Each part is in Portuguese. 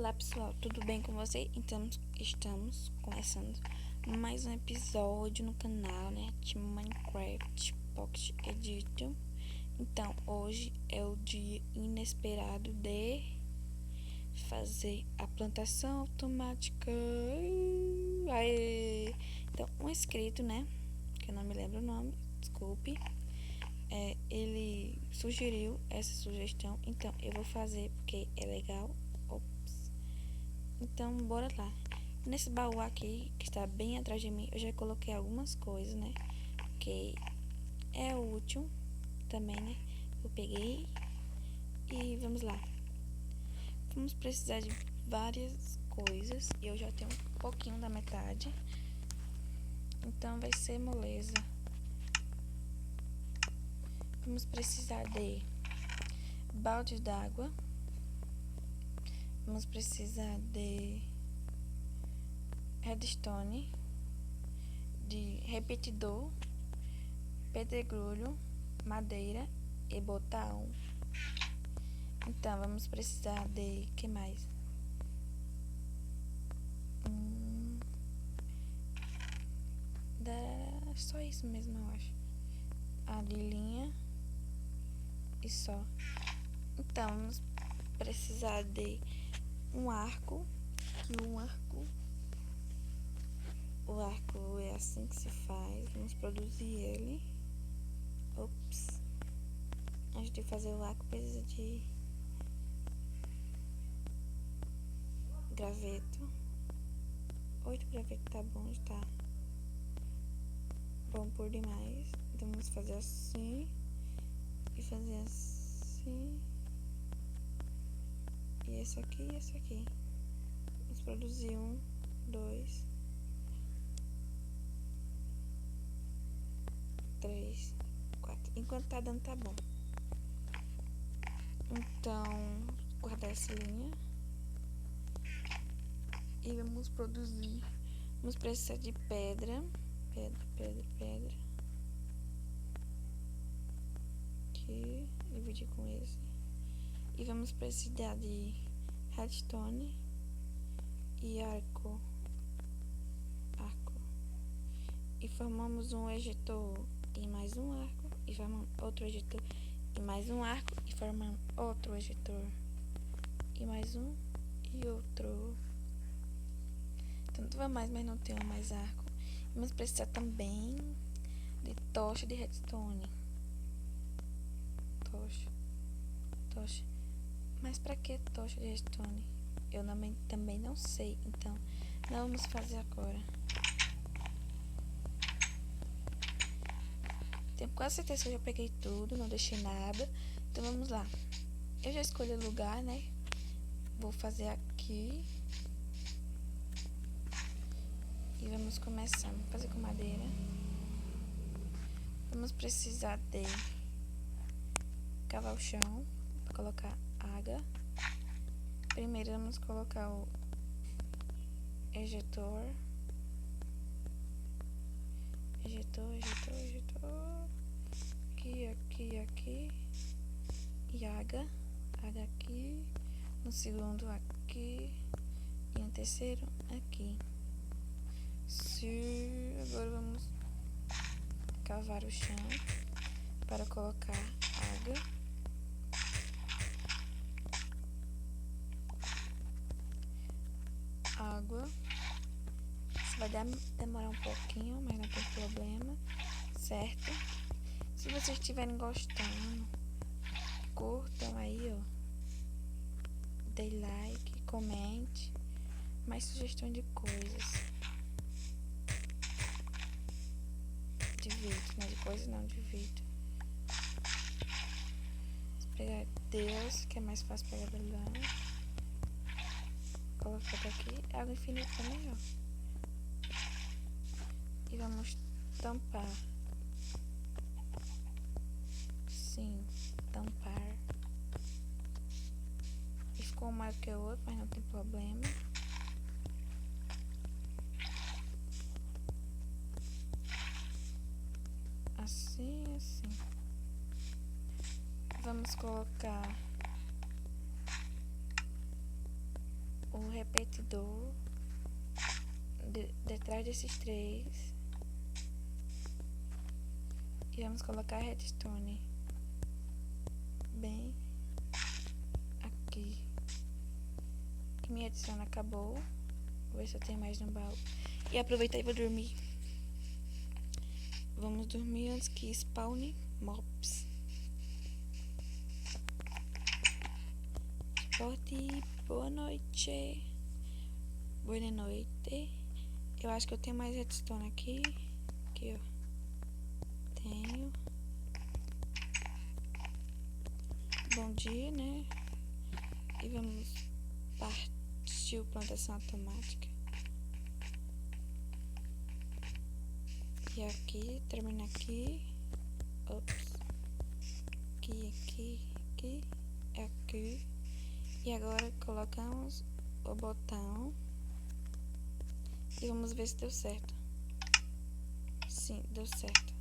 Olá pessoal, tudo bem com vocês? Então, estamos começando mais um episódio no canal, né, de Minecraft Pocket Edition. Então, hoje é o dia inesperado de fazer a plantação automática. Aê! Então, um inscrito, né, que eu não me lembro o nome, desculpe, ele sugeriu essa sugestão, então eu vou fazer porque é legal. Então, bora lá. Nesse baú aqui, que está bem atrás de mim, eu já coloquei algumas coisas, né? Que é útil também, né? Eu peguei e vamos lá. Vamos precisar de várias coisas e eu já tenho um pouquinho da metade. Então, vai ser moleza. Vamos precisar de balde d'água. Vamos precisar de redstone, de repetidor, pedregulho, madeira e botão. Então, vamos precisar de... que mais? Só isso mesmo, eu acho. A lilinha e só. Então, vamos precisar de um arco. O arco é assim que se faz. Vamos produzir ele. Ops. Antes de fazer o arco, precisa de graveto. 8 gravetos tá bom, está bom por demais. Então, vamos fazer assim. E fazer assim. E esse aqui e esse aqui. Vamos produzir 1, 2, 3, 4. Enquanto tá dando, tá bom. Então, guardar essa linha. E vamos produzir. Vamos precisar de pedra. Pedra. Aqui, dividir com esse. E vamos precisar de redstone e arco. E formamos um ejetor e mais um arco. E formamos outro ejetor e mais um arco. E formamos outro ejetor e mais um e outro. Tanto vai mais, mas não tenho mais arco. E vamos precisar também de tocha de redstone. Tocha. Mas pra que tocha de redstone? Eu também não sei. Então, não vamos fazer agora. Tenho quase certeza que eu já peguei tudo, não deixei nada. Então, vamos lá. Eu já escolhi o lugar, né? Vou fazer aqui. E vamos começar. Vamos fazer com madeira. Vamos precisar de cavar o chão para colocar água. Primeiro vamos colocar o ejetor. Aqui. E água aqui. No segundo aqui. E no terceiro aqui. Agora vamos cavar o chão para colocar água. Isso vai demorar um pouquinho, mas não tem problema, certo? Se vocês estiverem gostando, curtam aí, ó, dê like, comente, mais sugestão de coisas. De vídeo, né? De coisas não, de vídeo. Pegar Deus, que é mais fácil pegar balão. Colocar daqui, água infinita também, ó. E vamos tampar. Sim, tampar. E ficou um maior que o outro, mas não tem problema. Assim. Vamos colocar o repetidor detrás desses três. E vamos colocar a redstone bem aqui. Que minha redstone acabou. Vou ver se eu tenho mais no baú. E aproveitar e vou dormir. Vamos dormir antes que spawne mobs. Esporte, boa noite. Boa noite. Eu acho que eu tenho mais redstone aqui. Aqui, ó. Tenho. Bom dia, né? E vamos partir plantação automática. E aqui, termina aqui. Ops. Aqui. E agora colocamos o botão. E vamos ver se deu certo. Sim, deu certo.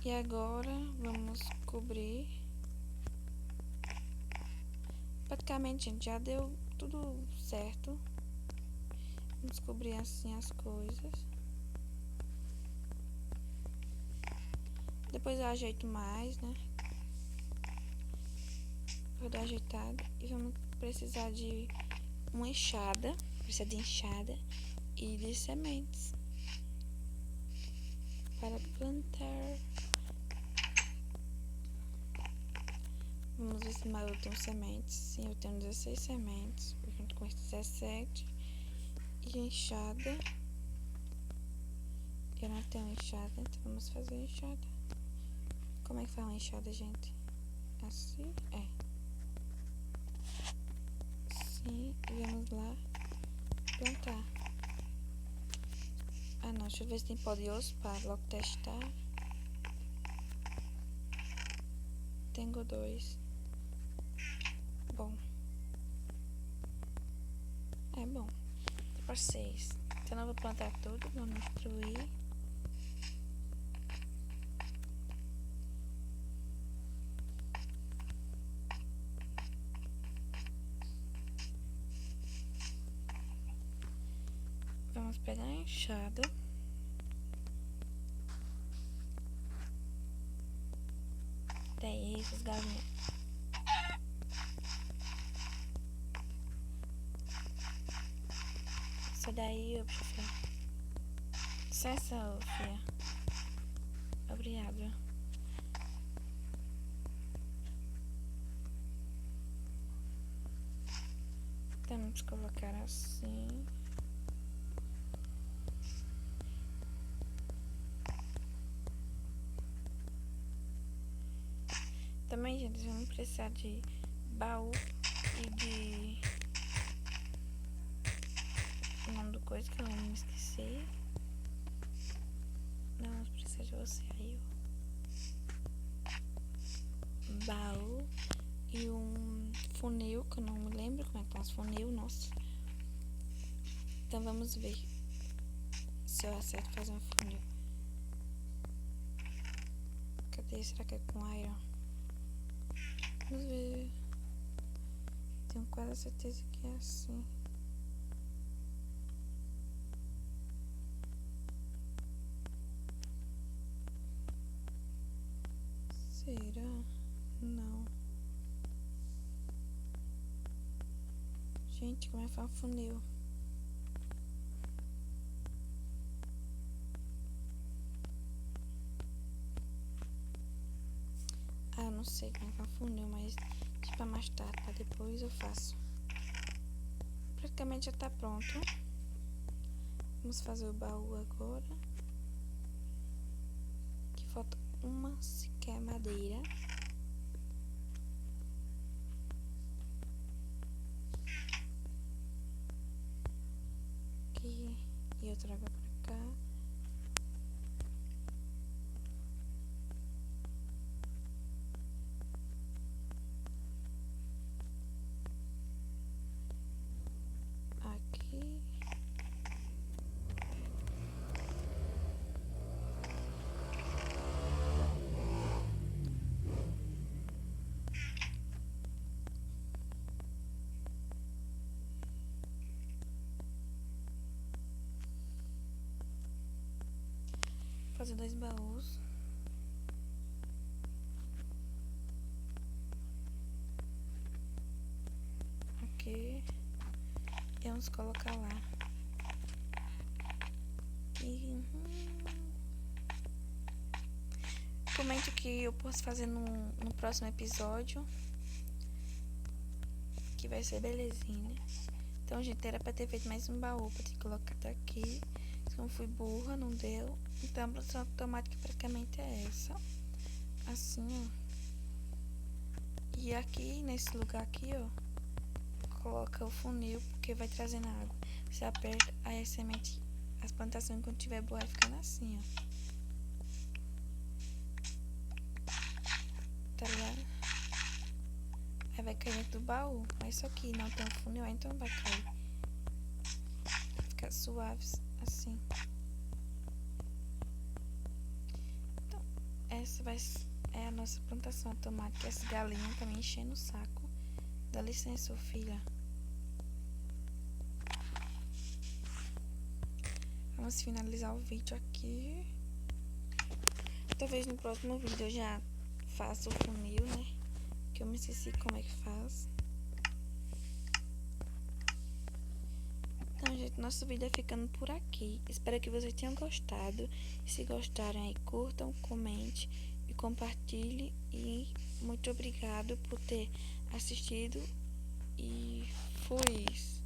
E agora vamos cobrir. Praticamente, gente, já deu tudo certo. Vamos cobrir assim as coisas. Depois eu ajeito mais, né? Vou dar uma ajeitada. E vamos precisar de uma enxada. Precisa de enxada e de sementes para plantar. Vamos ver se eu tenho sementes. Sim, eu tenho 16 sementes. Junto com esses 17. E enxada. Eu não tenho enxada, então vamos fazer enxada. Como é que faz uma enxada, gente? Assim? É. Sim, e vamos lá plantar. Ah não, deixa eu ver se tem pó de osso para logo testar. Tenho 2. Bom. É bom. Tem para 6. Então eu não vou plantar tudo, vou destruir. Vamos pegar a enxada. Até esses galinhas. Isso daí, ô filha. Licença, ô filha. Obrigada. Vamos colocar assim. Também, gente, vamos precisar de baú e de... O nome do coisa que eu não me esqueci. Não, vamos precisar de você aí, ó. Baú e um funil, que eu não me lembro como é que tá os funil, nossa. Então vamos ver se eu acerto fazer um funil. Cadê? Será que é com iron? Vamos ver. Tenho quase certeza que é assim. Será? Não. Gente, como é que faz um funil? Ah, eu não sei como é que faz um funil, mas tipo mais tarde, tá? Depois eu faço. Praticamente já tá pronto. Vamos fazer o baú agora. Que falta uma sequer madeira. Aqui. E outra água pra cá. Aqui. fazer 2 baús. Aqui. E vamos colocar lá. E, comente o que eu posso fazer no próximo episódio, que vai ser belezinha. Então, gente, era pra ter feito mais um baú, pra ter colocado aqui. Se eu fui burra, não deu. Então, a produção automática praticamente é essa. Assim, ó. E aqui, nesse lugar aqui, ó, coloca o funil, porque vai trazendo água. Você aperta, aí a semente, as plantações, quando tiver boa, vai ficando assim, ó. Tá ligado? Aí vai cair dentro do baú. Mas só que não tem um funil, então não vai cair. Fica suave, assim. Então, essa é a nossa plantação automática. Essa galinha tá me enchendo o saco. Dá licença, filha. Vamos finalizar o vídeo aqui. Talvez no próximo vídeo eu já faça o funil, né? Que eu me esqueci como é que faz. Então, gente, nosso vídeo é ficando por aqui. Espero que vocês tenham gostado. Se gostaram aí, curtam, comente e compartilhe. E muito obrigado por ter assistido. E fui!